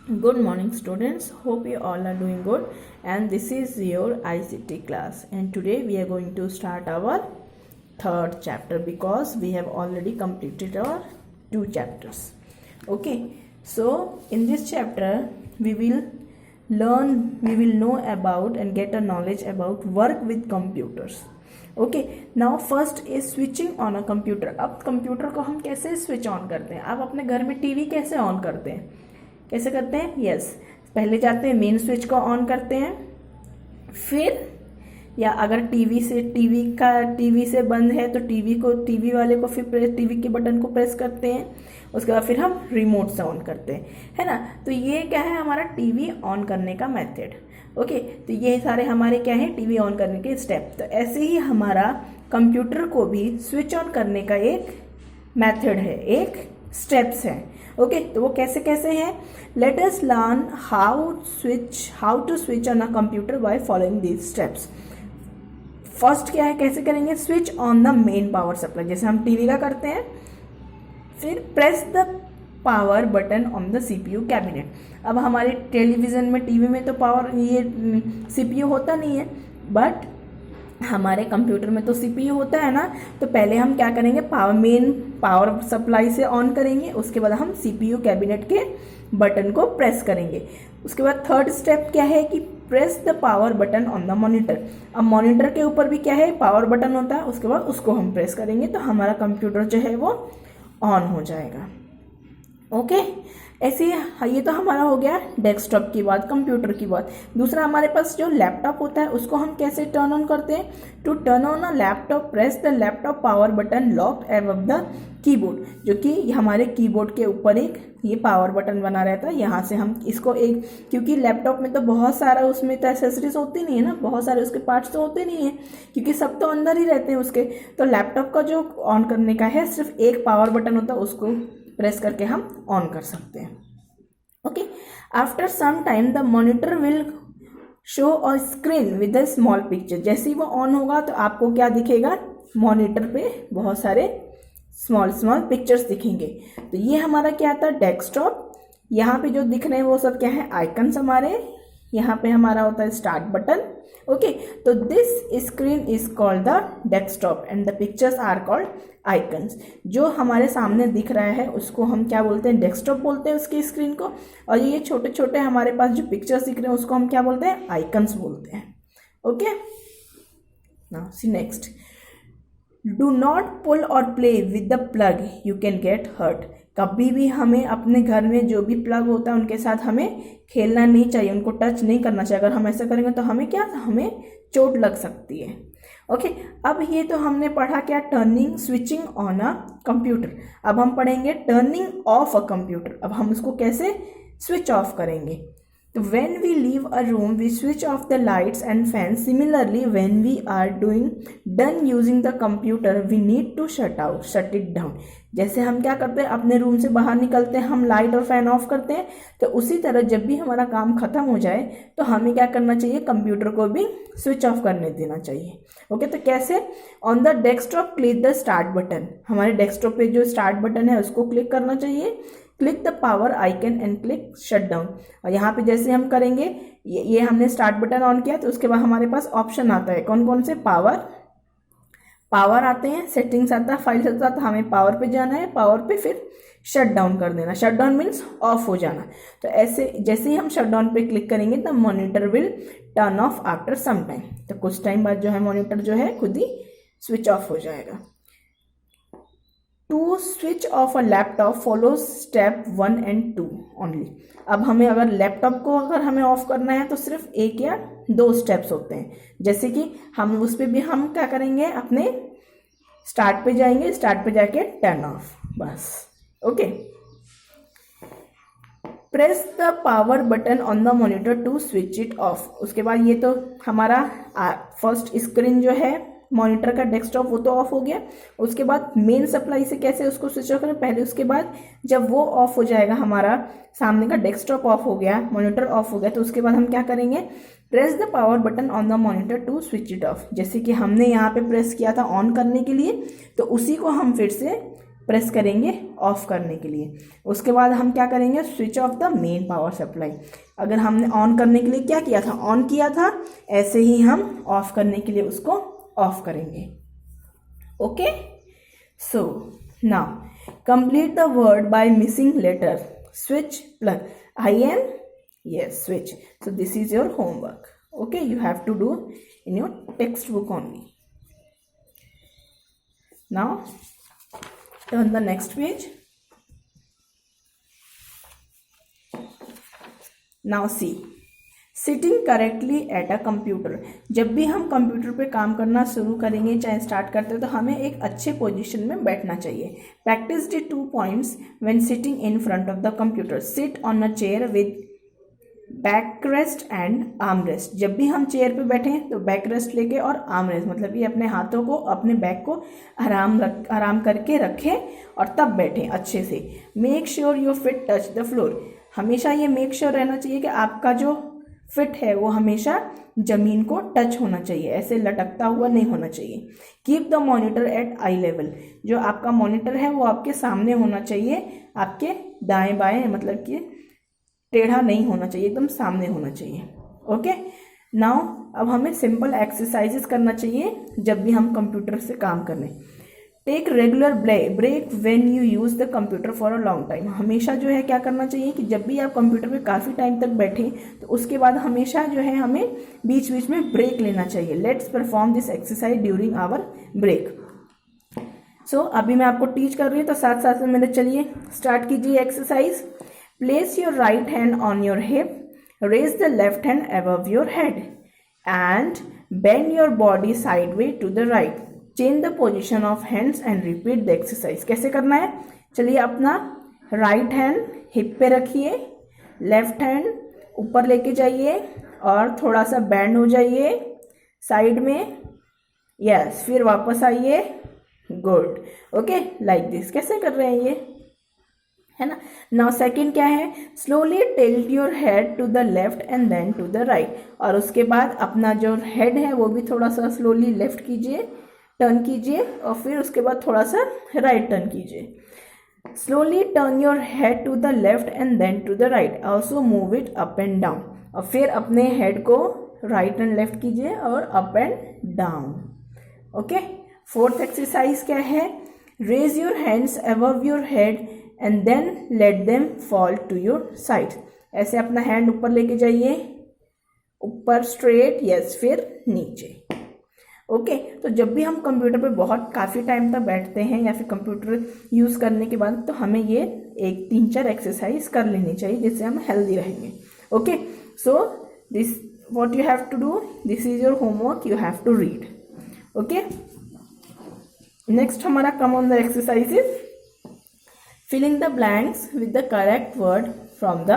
Good morning students, hope you all are doing good, and this is your ICT class, and today we are going to start our third chapter because we have already completed our 2 chapters. Okay, so in this chapter we will know about and get a knowledge about work with computers. Okay, now first is switching on a computer. अब computer को हम कैसे switch on करते हैं? आप अपने घर में टीवी कैसे ऑन करते हैं? कैसे करते हैं? यस, पहले जाते हैं मेन स्विच को ऑन करते हैं, फिर या अगर टीवी से बंद है तो टीवी वाले को फिर टीवी के बटन को प्रेस करते हैं. उसके बाद फिर हम रिमोट से ऑन करते हैं, है ना. तो ये क्या है हमारा टीवी ऑन करने का मेथड. ओके, तो ये सारे हमारे क्या है टीवी ऑन करने के स्टेप. तो ऐसे ही हमारा कंप्यूटर को भी स्विच ऑन करने का एक मेथड है, एक स्टेप्स है. ओके, तो वो कैसे कैसे हैं? Let us learn how to switch on a computer by following these steps. First क्या है, कैसे करेंगे? Switch on the main power supply, जैसे हम टीवी का करते हैं. फिर press the power button on the CPU cabinet. अब हमारे टेलीविजन में, टीवी में तो पावर ये सीपीयू होता नहीं है, बट हमारे कंप्यूटर में तो सीपीयू होता है ना. तो पहले हम क्या करेंगे, मेन पावर सप्लाई से ऑन करेंगे. उसके बाद हम सीपीयू कैबिनेट के बटन को प्रेस करेंगे. उसके बाद थर्ड स्टेप क्या है कि press the power button on the monitor. अब मॉनिटर के ऊपर भी क्या है, पावर बटन होता है. उसके बाद उसको हम प्रेस करेंगे तो हमारा कंप्यूटर जो है वो ऑन हो जाएगा. ओके, ऐसे ये तो हमारा हो गया डेस्कटॉप की बात, कंप्यूटर की बात. दूसरा हमारे पास जो लैपटॉप होता है उसको हम कैसे टर्न ऑन करते हैं? To turn on a laptop, press the laptop power button locked above the keyboard. जो कि हमारे कीबोर्ड के ऊपर एक ये पावर बटन बना रहता है. यहाँ से हम इसको एक, क्योंकि लैपटॉप में तो बहुत सारा उसमें तो एसेसरीज होती नहीं है ना, बहुत सारे उसके पार्ट्स तो होते नहीं है, क्योंकि सब तो अंदर ही रहते हैं उसके. तो लैपटॉप का जो ऑन करने का है सिर्फ एक पावर बटन होता है, उसको प्रेस करके हम ऑन कर सकते हैं. Okay, after some time the monitor will show a screen with a small picture. जैसे ही वो ऑन होगा तो आपको क्या दिखेगा? मॉनिटर पे बहुत सारे स्मॉल पिक्चर्स दिखेंगे. तो ये हमारा क्या था? डेस्कटॉप. यहाँ पे जो दिख रहे हैं वो सब क्या है? आइकन्स हमारे. यहाँ पे हमारा होता है स्टार्ट बटन. ओके, तो this screen is called the desktop and the pictures are called icons. जो हमारे सामने दिख रहा है उसको हम क्या बोलते हैं? डेस्कटॉप बोलते हैं उसकी स्क्रीन को. और ये छोटे छोटे हमारे पास जो पिक्चर्स दिख रहे हैं उसको हम क्या बोलते हैं? आइकन्स बोलते हैं. Okay, now see next. Do not pull or play with the plug, you can get hurt. कभी भी हमें अपने घर में जो भी प्लग होता है उनके साथ हमें खेलना नहीं चाहिए, उनको टच नहीं करना चाहिए. अगर हम ऐसा करेंगे तो हमें क्या, हमें चोट लग सकती है. ओके, अब ये तो हमने पढ़ा क्या? Turning, switching on a computer. अब हम पढ़ेंगे टर्निंग ऑफ अ कंप्यूटर. अब हम उसको कैसे स्विच ऑफ करेंगे? तो when we leave a room, we switch off the lights and fans. Similarly, when we are done using the computer, we need to shut it down. जैसे हम क्या करते हैं, अपने रूम से बाहर निकलते हैं, हम लाइट और फैन ऑफ करते हैं. तो उसी तरह जब भी हमारा काम खत्म हो जाए तो हमें क्या करना चाहिए? कंप्यूटर को भी स्विच ऑफ करने देना चाहिए. ओके, तो कैसे? On the desktop click the start button. हमारे डेस्कटॉप पे जो स्टार्ट बटन है उसको क्लिक करना चाहिए. Click the power icon and click shut down. और यहाँ पे जैसे हम करेंगे, ये हमने स्टार्ट बटन ऑन किया तो उसके बाद हमारे पास ऑप्शन आता है. कौन कौन से? पावर आते हैं, सेटिंग्स आता है, फाइल्स आता है. तो हमें पावर पे जाना है, पावर पे फिर शट डाउन कर देना. शट डाउन मीन्स ऑफ हो जाना. तो ऐसे जैसे ही हम शट डाउन पे क्लिक करेंगे the monitor will turn off after some time. तो कुछ टाइम बाद जो है मॉनिटर जो है खुद ही स्विच ऑफ हो जाएगा. To switch off a laptop follow step 1 and 2 only. अब हमें अगर लैपटॉप को अगर हमें ऑफ करना है तो सिर्फ 1 या 2 स्टेप्स होते हैं. जैसे कि हम उस पर भी हम क्या करेंगे, अपने स्टार्ट पे जाएंगे, स्टार्ट पे जाके टर्न ऑफ, बस. Okay, press the power button on the monitor to switch it off. उसके बाद ये तो हमारा फर्स्ट स्क्रीन जो है मॉनिटर का डेस्कटॉप वो तो ऑफ हो गया. उसके बाद मेन सप्लाई से कैसे उसको स्विच ऑफ करें पहले. उसके बाद जब वो ऑफ हो जाएगा, हमारा सामने का डेस्कटॉप ऑफ हो गया, मॉनिटर ऑफ हो गया, तो उसके बाद हम क्या करेंगे? Press the power button on the monitor to switch it off. जैसे कि हमने यहाँ पे प्रेस किया था ऑन करने के लिए, तो उसी को हम फिर से प्रेस करेंगे ऑफ करने के लिए। उसके बाद हम क्या करेंगे, switch off the main power supply. अगर हमने ऑन करने के लिए क्या किया था, ऑन किया था, ऐसे ही हम ऑफ करने के लिए उसको ऑफ करेंगे। Okay, so now complete the word by missing letter, switch plug, I am, yes, switch. So this is your homework. Okay, you have to do in your textbook only. Now turn the next page. Now see, sitting correctly at a computer. जब भी हम computer पे काम करना शुरू करेंगे, चाहे start करते हैं, तो हमें एक अच्छे पोजीशन में बैठना चाहिए। Practice the 2 points when sitting in front of the computer. Sit on a chair with back rest and arm rest. जब भी हम चेयर पे बैठे तो बैक रेस्ट लेके और आर्म रेस्ट, मतलब ये अपने हाथों को, अपने बैक को आराम करके रखें और तब बैठें अच्छे से। Make sure your fit touch the floor. हमेशा ये मेक श्योर रहना चाहिए कि आपका जो फिट है वो हमेशा जमीन को टच होना चाहिए, ऐसे लटकता हुआ नहीं होना चाहिए। Keep the monitor at eye level. जो आपका मॉनिटर है वो आपके सामने होना चाहिए, आपके दाएं बाएं, मतलब कि टेढ़ा नहीं होना चाहिए, एकदम सामने होना चाहिए। ओके, नाउ अब हमें सिंपल एक्सरसाइजेस करना चाहिए जब भी हम कंप्यूटर से काम करें। Take regular break when you use the computer for a long time. हमेशा जो है क्या करना चाहिए कि जब भी आप कंप्यूटर पे काफ़ी टाइम तक बैठें तो उसके बाद हमेशा जो है हमें बीच बीच में ब्रेक लेना चाहिए। Let's perform this exercise during our break. So अभी मैं आपको टीच कर रही हूँ तो साथ साथ में मेरे चलिए स्टार्ट कीजिए exercise. Place your right hand on your hip, raise the left hand above your head and bend your body sideways to the right. Change the position of hands and repeat the exercise. कैसे करना है, चलिए अपना right hand hip पे रखिए, left hand ऊपर लेके जाइए और थोड़ा सा बैंड हो जाइए साइड में, यस, फिर वापस आइए, गुड, ओके, लाइक दिस। कैसे कर रहे हैं ये, है ना। नाउ सेकंड क्या है, slowly tilt your head to the left and then to the right. और उसके बाद अपना जो हेड है वो भी थोड़ा सा स्लोली लेफ्ट कीजिए, टर्न कीजिए, और फिर उसके बाद थोड़ा सा राइट टर्न कीजिए। Slowly turn your head to the left and then to the right, also move it up and down. और फिर अपने हेड को राइट एंड लेफ्ट कीजिए और up and down. Okay, fourth exercise क्या है, raise your hands above your head and then let them fall to your side. ऐसे अपना हैंड ऊपर लेके जाइए, ऊपर स्ट्रेट, यस, फिर नीचे। ओके, तो जब भी हम कंप्यूटर पे बहुत काफ़ी टाइम तक बैठते हैं या फिर कंप्यूटर यूज़ करने के बाद, तो हमें ये 3-4 एक्सरसाइज कर लेनी चाहिए जिससे हम हेल्दी रहेंगे। Okay, so this what you have to do, this is your homework, you have to read. Okay, next हमारा come on the exercise is filling the blanks with the correct word from the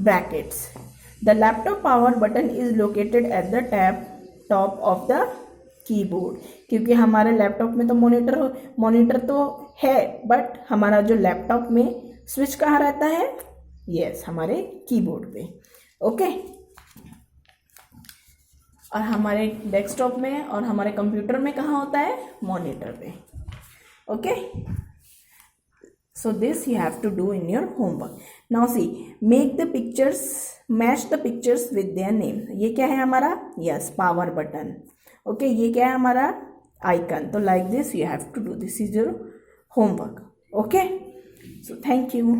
brackets. The laptop power button is located at the top of the keyboard. क्योंकि हमारे laptop में तो monitor तो है, but हमारा जो laptop में switch कहाँ रहता है, यस, हमारे कीबोर्ड पे। ओके, और हमारे डेस्कटॉप में और हमारे कंप्यूटर में कहाँ होता है, मॉनिटर पे। Okay, so this you have to do in your homework. Now see, make the pictures, match the pictures with their name. ये क्या है हमारा, yes, power button. Okay, ये क्या है हमारा icon. तो like this you have to do. This is your homework. Okay, so thank you.